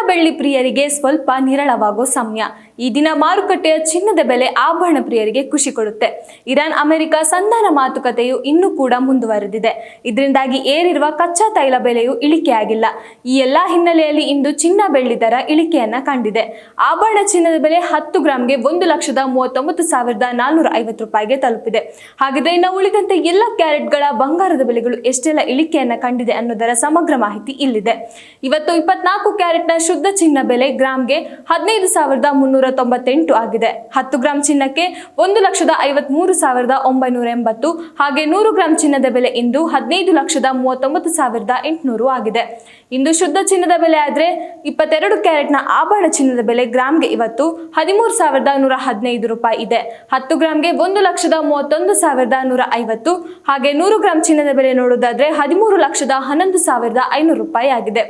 ಬೆಳ್ಳಿ ಪ್ರಿಯರಿಗೆ ಸ್ವಲ್ಪ ನಿರಳವಾಗೋ ಸಮಯ. ಈ ದಿನ ಮಾರುಕಟ್ಟೆಯ ಚಿನ್ನದ ಬೆಲೆ ಆಭರಣ ಪ್ರಿಯರಿಗೆ ಖುಷಿ ಕೊಡುತ್ತೆ. ಇರಾನ್ ಅಮೆರಿಕ ಸಂಧಾನ ಮಾತುಕತೆಯು ಇನ್ನೂ ಕೂಡ ಮುಂದುವರೆದಿದೆ. ಇದರಿಂದಾಗಿ ಏರಿರುವ ಕಚ್ಚಾ ತೈಲ ಬೆಲೆಯು ಇಳಿಕೆಯಾಗಿಲ್ಲ. ಈ ಎಲ್ಲಾ ಹಿನ್ನೆಲೆಯಲ್ಲಿ ಇಂದು ಚಿನ್ನ ಬೆಳ್ಳಿ ದರ ಇಳಿಕೆಯನ್ನ ಕಂಡಿದೆ. ಆಭರಣ ಚಿನ್ನದ ಬೆಲೆ 10 ಗ್ರಾಂಗೆ 1,39,450 ರೂಪಾಯಿಗೆ ತಲುಪಿದೆ. ಹಾಗಿದ್ರೆ ಇನ್ನು ಉಳಿದಂತೆ ಎಲ್ಲ ಕ್ಯಾರೆಟ್ಗಳ ಬಂಗಾರದ ಬೆಲೆಗಳು ಎಷ್ಟೆಲ್ಲ ಇಳಿಕೆಯನ್ನ ಕಂಡಿದೆ ಅನ್ನೋದರ ಸಮಗ್ರ ಮಾಹಿತಿ ಇಲ್ಲಿದೆ. ಇವತ್ತು 24 ಕ್ಯಾರೆಟ್ನ ಶುದ್ಧ ಚಿನ್ನ ಬೆಲೆ ಗ್ರಾಂಗೆ 15,398 ಆಗಿದೆ. 10 ಗ್ರಾಂ ಚಿನ್ನಕ್ಕೆ 1,53,980, ಹಾಗೆ 100 ಗ್ರಾಂ ಚಿನ್ನದ ಬೆಲೆ ಇಂದು 15,39,800 ಆಗಿದೆ. ಇಂದು ಶುದ್ಧ ಚಿನ್ನದ ಬೆಲೆ ಆದ್ರೆ 22 ಕ್ಯಾರೆಟ್ನ ಆಭರಣ ಚಿನ್ನದ ಬೆಲೆ ಗ್ರಾಂಗೆ ಇವತ್ತು 13,115 ರೂಪಾಯಿ ಇದೆ. 10 ಗ್ರಾಂಗೆ 1,31,150, ಹಾಗೆ 100 ಗ್ರಾಂ ಚಿನ್ನದ ಬೆಲೆ ನೋಡೋದಾದ್ರೆ 13,11,500 ರೂಪಾಯಿ ಆಗಿದೆ.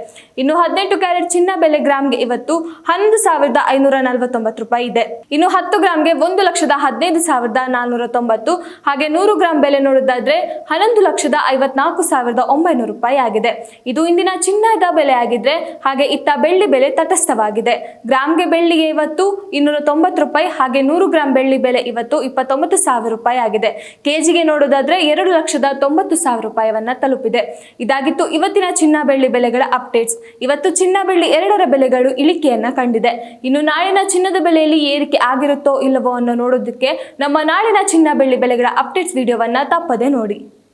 ಇನ್ನು 18 ಕ್ಯಾರೆಟ್ ಚಿನ್ನ ಬೆಲೆ ಗ್ರಾಂಗೆ ಇವತ್ತು 11,549 ರೂಪಾಯಿ ಇದೆ. ಇನ್ನು 10 ಗ್ರಾಂಗೆ 1,15,490, ಹಾಗೆ 100 ಗ್ರಾಂ ಬೆಲೆ ನೋಡೋದಾದ್ರೆ 11,54,900 ರೂಪಾಯಿ ಆಗಿದೆ. ಇದು ಇಂದಿನ ಚಿನ್ನದ ಬೆಲೆ ಆಗಿದ್ರೆ, ಹಾಗೆ ಇತ್ತ ಬೆಳ್ಳಿ ಬೆಲೆ ತಟಸ್ಥವಾಗಿದೆ. ಗ್ರಾಂಗೆ ಬೆಳ್ಳಿಗೆ ಇವತ್ತು 290 ರೂಪಾಯಿ, ಹಾಗೆ 100 ಗ್ರಾಂ ಬೆಳ್ಳಿ ಬೆಲೆ ಇವತ್ತು 29,000 ರೂಪಾಯಿ ಆಗಿದೆ. ಕೆಜಿಗೆ ನೋಡೋದಾದ್ರೆ 2,90,000 ರೂಪಾಯಿಯನ್ನ ತಲುಪಿದೆ. ಇದಾಗಿತ್ತು ಇವತ್ತಿನ ಚಿನ್ನ ಬೆಳ್ಳಿ ಬೆಲೆಗಳ ಅಪ್ಡೇಟ್ಸ್. ಇವತ್ತು ಚಿನ್ನ ಬೆಳ್ಳಿ ಎರಡರ ಬೆಲೆಗಳು ಇಳಿಕೆಯನ್ನ ಕಂಡಿದೆ. ಇನ್ನು ನಾಳಿನ ಚಿನ್ನದ ಬೆಲೆಯಲ್ಲಿ ಏರಿಕೆ ಆಗಿರುತ್ತೋ ಇಲ್ಲವೋ ಅನ್ನೋ ನೋಡೋದಕ್ಕೆ ನಮ್ಮ ನಾಳಿನ ಚಿನ್ನ ಬೆಳ್ಳಿ ಬೆಲೆಗಳ ಅಪ್ಡೇಟ್ಸ್ ವಿಡಿಯೋವನ್ನ ತಪ್ಪದೆ ನೋಡಿ.